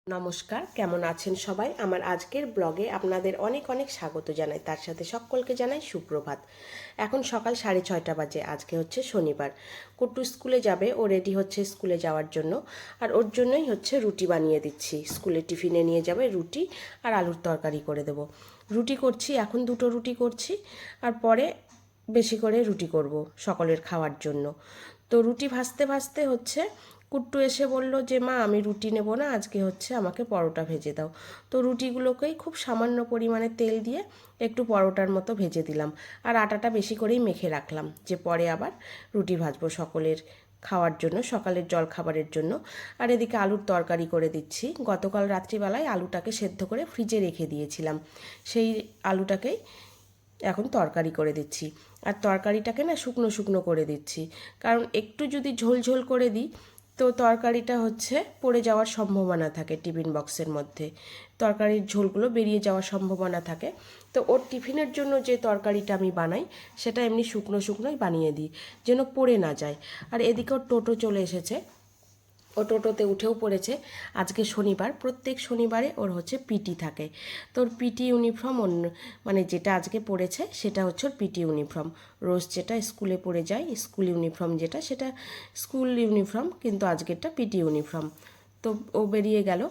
নমস্কার, কেমন আছেন সবাই? আমার আজকের ব্লগে আপনাদের অনেক অনেক স্বাগত জানাই। তার সাথে সকলকে জানাই সুপ্রভাত। এখন সকাল 6:30 বাজে। আজকে হচ্ছে শনিবার। কুট্টু স্কুলে যাবে, ও রেডি হচ্ছে স্কুলে যাওয়ার জন্য। আর ওর জন্যই হচ্ছে রুটি বানিয়ে দিচ্ছি। স্কুলে টিফিনে নিয়ে যাবে রুটি আর আলুর তরকারি করে দেব। রুটি করছি, এখন 2টো রুটি করছি, আর পরে বেশি করে রুটি করব সকলের খাওয়ার জন্য। তো রুটি ভাজতে ভাজতে হচ্ছে কুট্টু এসে বলল যে মা আমি রুটি নেব না, আজকে হচ্ছে আমাকে পরোটা ভেজে দাও। তো রুটিগুলোকেই খুব সামান্য পরিমাণে তেল দিয়ে একটু পরোটার মতো ভেজে দিলাম, আর আটাটা বেশি করেই মেখে রাখলাম যে পরে আবার রুটি ভাজবো সকলের খাওয়ার জন্য, সকালের জল খাবারের জন্য। আর এদিকে আলুর তরকারি করে দিচ্ছি। গতকাল রাত্রিবেলায় আলুটাকে সেদ্ধ করে ফ্রিজে রেখে দিয়েছিলাম, সেই আলুটাকেই এখন তরকারি করে দিচ্ছি। আর তরকারিটাকে না শুকনো শুকনো করে দিচ্ছি, কারণ একটু যদি ঝোল ঝোল করে দিই তো তরকারিটা হচ্ছে পড়ে যাওয়ার সম্ভাবনা থাকে, টিফিন বক্সের মধ্যে তরকারির ঝোলগুলো বেরিয়ে যাওয়ার সম্ভাবনা থাকে। তো ওর টিফিনের জন্য যে তরকারিটা আমি বানাই সেটা এমনি শুকনো শুকনোই বানিয়ে দিই, যেন পড়ে না যায়। আর এদিকে ওর টোটো চলে এসেছে, ও টোটোতে উঠেও পড়েছে। আজকে শনিবার, প্রত্যেক শনিবারে ওর হচ্ছে পিটি থাকে। তো ওর পিটি ইউনিফর্ম মানে যেটা আজকে পড়েছে সেটা হচ্ছে ওর পিটি ইউনিফর্ম। রোজ যেটা স্কুলে পরে যায় স্কুল ইউনিফর্ম যেটা, সেটা স্কুল ইউনিফর্ম, কিন্তু আজকেরটা পিটি ইউনিফর্ম। তো ও বেরিয়ে গেল।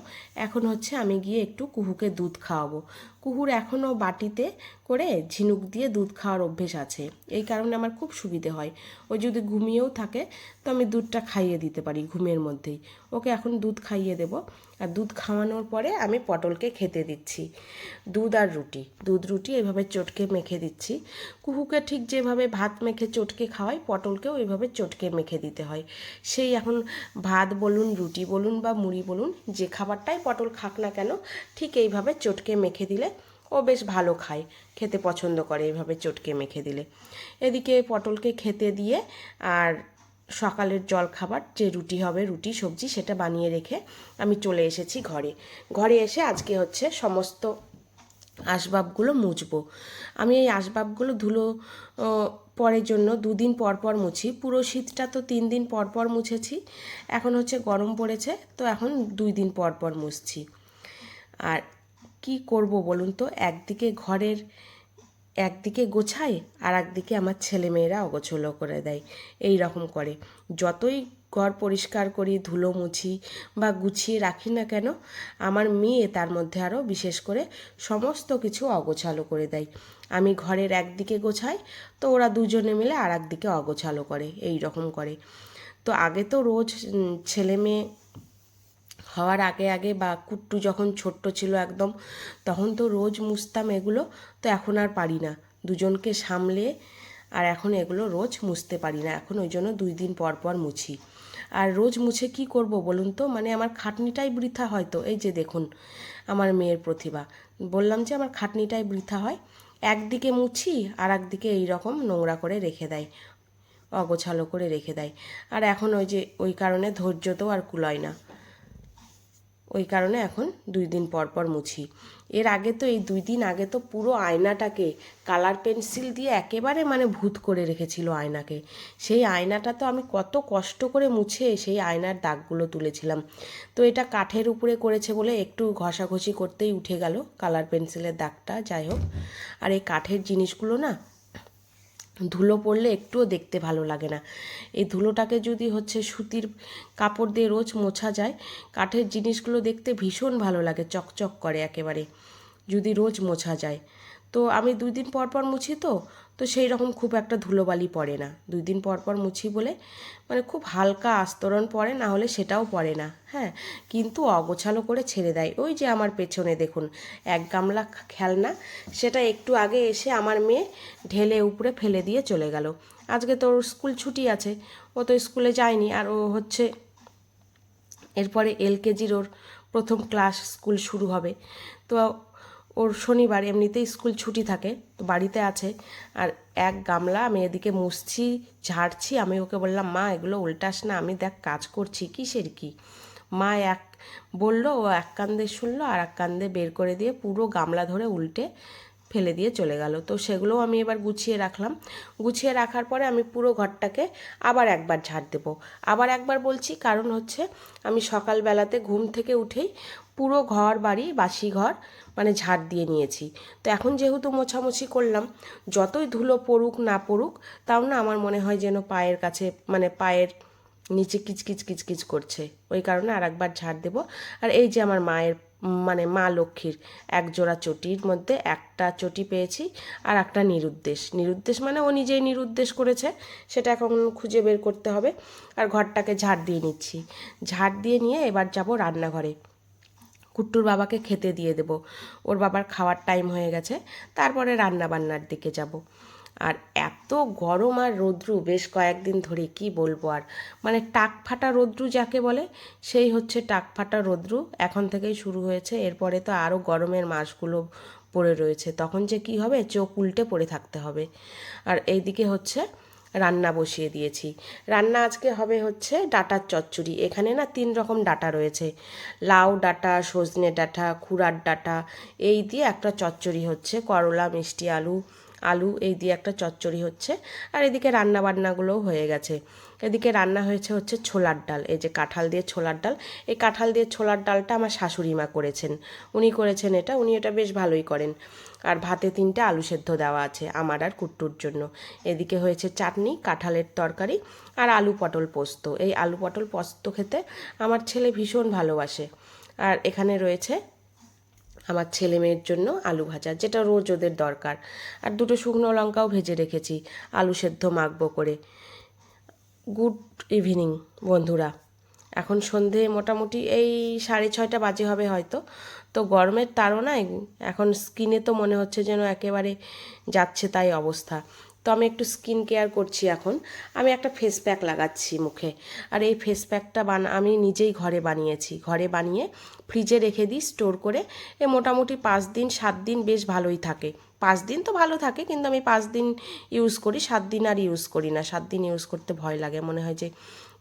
এখন হচ্ছে আমি গিয়ে একটু কুহুকে দুধ খাওয়াবো। কুহুর এখনও বাটিতে করে ঝিনুক দিয়ে দুধ খাওয়ার অভ্যেস আছে, এই কারণে আমার খুব সুবিধে হয়। ও যদি ঘুমিয়েও থাকে তো আমি দুধটা খাইয়ে দিতে পারি ঘুমের মধ্যেই। ওকে এখন দুধ খাইয়ে দেব। আর দুধ খাওয়ানোর পরে আমি পটলকে খেতে দিচ্ছি দুধ আর রুটি। দুধ রুটি এভাবে চটকে মেখে দিচ্ছি। কুহুকে ঠিক যেভাবে ভাত মেখে চটকে খাওয়াই, পটলকেও এইভাবে চটকে মেখে দিতে হয়। সেই এখন ভাত বলুন, রুটি বলুন বা মুড়ি বলুন, যে খাবারটাই পটল খাক না কেন, ঠিক এইভাবে চটকে মেখে দিলে ও বেশ ভালো খায়, খেতে পছন্দ করে এইভাবে চটকে মেখে দিলে। এদিকে পটলকে খেতে দিয়ে আর সকালের জল খাবার যে রুটি হবে, রুটি সবজি সেটা বানিয়ে রেখে আমি চলে এসেছি ঘরে। ঘরে এসে আজকে হচ্ছে সমস্ত আসবাবগুলো মুছবো। আমি এই আসবাবগুলো ধুলো পরের জন্য 2 দিন পর পর মুছি। পুরো শীতটা তো 3 দিন পর পর মুছেছি, এখন হচ্ছে গরম পড়েছে তো এখন 2 দিন পর পর মুছছি। আর কি করব বলুন তো, একদিকে গোছাই আর একদিকে আমার ছেলেমেয়েরা অগোছলো করে দেয়, এই রকম করে। যতই ঘর পরিষ্কার করি, ধুলো মুছি বা গুছিয়ে রাখি না কেন, আমার মেয়ে তার মধ্যে আরও বিশেষ করে সমস্ত কিছু অগোছালো করে দেয়। আমি ঘরের একদিকে গোছাই তো ওরা দুজনে মিলে আর একদিকে অগোছালো করে, এই রকম করে। তো আগে তো রোজ ছেলে মেয়ে হওয়ার আগে আগে বা কুট্টু যখন ছোট্ট ছিল একদম, তখন তো রোজ মুছতাম এগুলো। তো এখন আর পারি না দুজনকে সামলে, আর এখন এগুলো রোজ মুছতে পারি না। এখন ওই জন্য 2 দিন পর পর মুছি। আর রোজ মুছে কি করব বলুন তো, মানে আমার খাটনিটাই বৃথা হয়। তো এই যে দেখুন আমার মেয়ের প্রতিভা, বললাম যে আমার খাটনিটাই বৃথা হয়। একদিকে মুছি আর একদিকে এইরকম নোংরা করে রেখে দেয়, অগোছালো করে রেখে দেয়। আর এখন ওই কারণে ধৈর্য তো আর কুলায় না, ওই কারণে এখন 2 দিন পর পর মুছি। এর আগে তো এই 2 দিন আগে তো পুরো আয়নাটাকে কালার পেন্সিল দিয়ে একেবারে মানে ভূত করে রেখেছিল আয়নাকে। সেই আয়নাটা তো আমি কত কষ্ট করে মুছে সেই আয়নার দাগগুলো তুলেছিলাম। তো এটা কাঠের উপরে করেছে বলে একটু ঘষাঘষি করতেই উঠে গেল কালার পেন্সিলের দাগটা, যাই হোক। আর এই কাঠের জিনিসগুলো না ধুলো পড়লে একটুও দেখতে ভালো লাগে না। এই ধুলোটাকে যদি হচ্ছে সুতির কাপড় দিয়ে রোজ মোছা যায়, কাঠের জিনিসগুলো দেখতে ভীষণ ভালো লাগে, চকচক করে একেবারে, যদি রোজ মোছা যায়। তো আমি 2 দিন পর পর মুছি, তো তো সেই রকম খুব একটা ধুলোবালি পড়ে না। 2 দিন পর পর মুছি বলে মানে খুব হালকা আস্তরণ পড়ে, না হলে সেটাও পড়ে না। হ্যাঁ, কিন্তু অগোছালো করে ছেড়ে দেয়। ওই যে আমার পেছনে দেখুন এক গামলা খেলনা, সেটা একটু আগে এসে আমার মেয়ে ঢেলে উপরে ফেলে দিয়ে চলে গেল। আজকে তোর স্কুল ছুটি আছে, ও তো স্কুলে যায়নি। আর ও হচ্ছে এরপরে এলকেজির ওর প্রথম ক্লাস, স্কুল শুরু হবে। তো ওর শনিবার এমনিতেই স্কুল ছুটি থাকে, তো বাড়িতে আছে। আর এক গামলা আমি এদিকে মুছছি, ঝাড়ছি। আমি ওকে বললাম মা এগুলো উল্টাস না, আমি দেখ কাজ করছি, কিসের কি। মা বললো, ও এক কান্দে শুনলো আর এক কান্দে বের করে দিয়ে পুরো গামলা ধরে উল্টে ফেলে দিয়ে চলে গেল। তো সেগুলোও আমি এবার গুছিয়ে রাখলাম। গুছিয়ে রাখার পরে আমি পুরো ঘরটাকে আবার একবার ঝাড় দেবো। আবার একবার বলছি কারণ হচ্ছে আমি সকালবেলাতে ঘুম থেকে উঠেই পুরো ঘর বাড়ি বাসি ঘর মানে ঝাড় দিয়ে নিয়েছি। তো এখন যেহেতু মোছামুছি করলাম, যতই ধুলো পড়ুক না পড়ুক তাও না আমার মনে হয় যেন পায়ের কাছে মানে পায়ের নিচে কিচকিচ কিচকিচ করছে, ওই কারণে আর একবার ঝাড় দেবো। আর এই যে আমার মায়ের মানে মা লক্ষ্মীর এক জোড়া চটির মধ্যে একটা চটি পেয়েছি আর একটা নিরুদ্দেশ। নিরুদ্দেশ মানে ও নিজেই নিরুদ্দেশ করেছে, সেটা এখন খুঁজে বের করতে হবে। আর ঘরটাকে ঝাড় দিয়ে নিচ্ছি। ঝাড় দিয়ে নিয়ে এবার যাব রান্নাঘরে, কুট্টুর বাবাকে খেতে দিয়ে দেব। ওর বাবার খাওয়ার টাইম হয়ে গেছে, তারপরে রান্না বান্নার দিকে যাব। আর এত গরম আর রৌদ্রু বেশ কয়েকদিন ধরে কি বলবো আর, মানে টাক ফাটা রৌদ্রু যাকে বলে সেই হচ্ছে টাক ফাটা রৌদ্রু এখন থেকেই শুরু হয়েছে। এরপরে তো আরও গরমের মাসগুলো পড়ে রয়েছে, তখন যে কি হবে চোখ উল্টে পড়ে থাকতে হবে। আর এইদিকে হচ্ছে রান্না বসিয়ে দিয়েছি। রান্না আজকে হবে হচ্ছে ডাঁটার চচ্চড়ি। এখানে না 3 রকম ডাঁটা রয়েছে, লাউ ডাঁটা, সজনে ডাঁটা, খুরার ডাঁটা, এই দিয়ে একটা চচ্চড়ি হচ্ছে। করলা, মিষ্টি আলু, আলু এই দিয়ে একটা চচ্চড়ি হচ্ছে। আর এদিকে রান্না বান্নাগুলোও হয়ে গেছে। এদিকে রান্না হয়েছে হচ্ছে ছোলার ডাল, এই যে কাঁঠাল দিয়ে ছোলার ডাল। এই কাঁঠাল দিয়ে ছোলার ডালটা আমার শাশুড়ি মা করেছেন, উনি করেছেন এটা, উনি এটা বেশ ভালোই করেন। আর ভাতে 3টে আলু সেদ্ধ দেওয়া আছে আমার আর কুট্টুর জন্য। এদিকে হয়েছে চাটনি, কাঁঠালের তরকারি আর আলু পটল পোস্ত। এই আলু পটল পোস্ত খেতে আমার ছেলে ভীষণ ভালোবাসে। আর এখানে রয়েছে আমার ছেলে মেয়ের জন্য আলু ভাজা, যেটা রোজ ওদের দরকার। আর 2টো শুকনো লঙ্কাও ভেজে রেখেছি আলু সেদ্ধ মাখবো করে। গুড ইভিনিং বন্ধুরা, এখন সন্ধে মোটামুটি এই 6:30 বাজে হবে হয়তো। তো গরমের তাড়নায় এখন স্কিনে তো মনে হচ্ছে যেন একেবারে যাচ্ছে তাই অবস্থা। তো আমি একটু স্কিন কেয়ার করছি এখন। আমি একটা ফেস প্যাক লাগাচ্ছি মুখে। আর এই ফেস প্যাকটা আমি নিজেই ঘরে বানিয়েছি, ঘরে বানিয়ে ফ্রিজে রেখে দিই স্টোর করে। এ মোটামুটি 5 দিন 7 দিন বেশ ভালোই থাকে। 5 দিন তো ভালো থাকে, কিন্তু আমি 5 দিন ইউজ করি, 7 দিন আর ইউজ করি না। 7 দিন ইউজ করতে ভয় লাগে, মনে হয় যে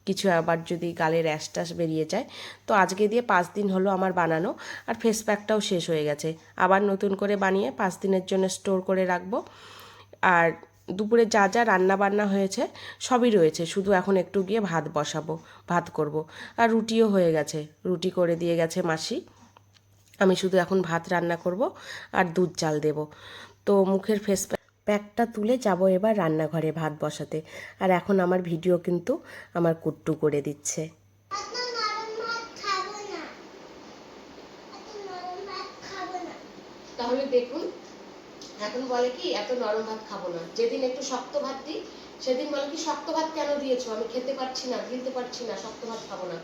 কিছু আবার যদি গালে র্যাশ ট্যাশ বেরিয়ে যায়। তো আজকে দিয়ে 5 দিন হলো আমার বানানো, আর ফেস প্যাকটাও শেষ হয়ে গেছে। আবার নতুন করে বানিয়ে 5 দিনের জন্য স্টোর করে রাখবো। আর দুপুরে যা যা রান্না বান্না হয়েছে সবই রয়েছে, শুধু এখন একটু গিয়ে ভাত বসাবো, ভাত করব। আর রুটিও হয়ে গেছে, রুটি করে দিয়ে গেছে মাসি। আমি শুধু এখন ভাত রান্না করব আর দুধ চাল দেব। তো মুখের ফেস প্যাকটা তুলে যাব এবার রান্নাঘরে ভাত বসাতে। আর এখন আমার ভিডিও কিন্তু আমার কুট্টু করে দিচ্ছে। তাহলে দেখুন, এখন বলে কি এত নরম ভাত খাবো না। যেদিন একটু শক্ত ভাত দিই সেদিন বলে কি শক্ত ভাত কেন দিয়েছো, আমি খেতে পারছি না, গিলতে পারছি না, শক্ত ভাত খাবো না।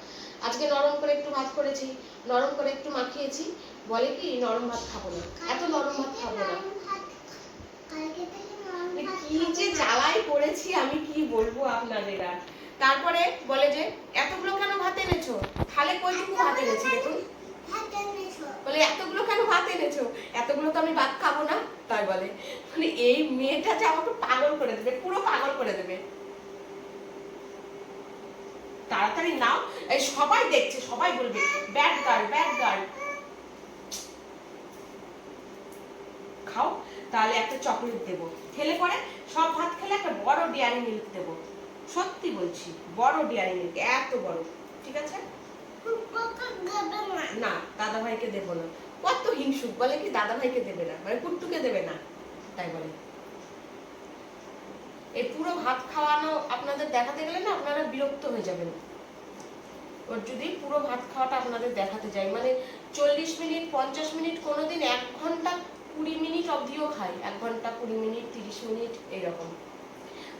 আজকে নরম করে একটু ভাত করেছি, নরম করে একটু মাখিয়েছি, বলে কি নরম ভাত খাবো না, এত নরম ভাত খাবো না। কি যে জ্বালায় পড়েছি আমি কি বলবো আপনাদের। আর তারপরে বলে যে এতগুলো কেন ভাত এনেছো, তাহলে কইটুকু ভাত এনেছি দেখুন। বলে এতগুলো কেন ভাত এনেছো, এতগুলো তো আমি ভাত খাবো না, তাই বলে। মানে এই মেয়েটা যে আমাকে পাগল করে দেবে, পুরো পাগল করে দেবে। তাড়াতাড়ি নাও, এই সবাই দেখছে, সবাই বলবে ব্যাড গার্ল, ব্যাড গার্ল। খাও, তাহলে একটা চকলেট দেবো, খেলে পরে সব ভাত খেলে একটা বড় ডেয়ারি মিল্ক দেবো। সত্যি বলছি, বড় ডেয়ারি মিল্ক, এত বড়। ঠিক আছে না, দাদা ভাইকে দেবো না। কত হিংসুক, বলে কি দাদা ভাইকে দেবে না, মানে কুট্টুকে দেবে না, তাই বলে। এই পুরো ভাত খাওয়ানো আপনাদের দেখাতে গেলে না আপনারা বিরক্ত হয়ে যাবেন। ওর যদি পুরো ভাত খাওয়াটা আপনাদের দেখাতে যাই, মানে 40 মিনিট 50 মিনিট, কোনোদিন 1 ঘন্টা 20 মিনিট অবধিও খাই, 1 ঘন্টা 20 মিনিট 30 মিনিট এইরকম।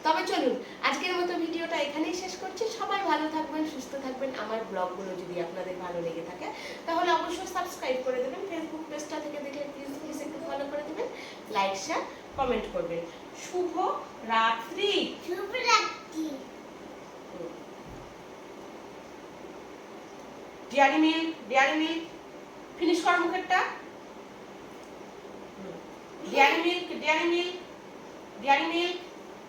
তবে চলুন আজকের মতো ভিডিওটা এখানেই শেষ করছি। সবাই ভালো থাকবেন, সুস্থ থাকবেন। আমার ব্লগগুলো যদি আপনাদের ভালো লেগে থাকে তাহলে অবশ্যই সাবস্ক্রাইব করে দেবেন। ফেসবুক পেজটা থেকে দেখলে প্লিজ একটু ফলো করে দেবেন, লাইক শেয়ার কমেন্ট করবেন। শুভ রাত্রি। শুভ রাত্রি। Dairy Milk, Dairy Milk finish কর মুখেরটা। Dairy Milk, Dairy Milk, Dairy milk.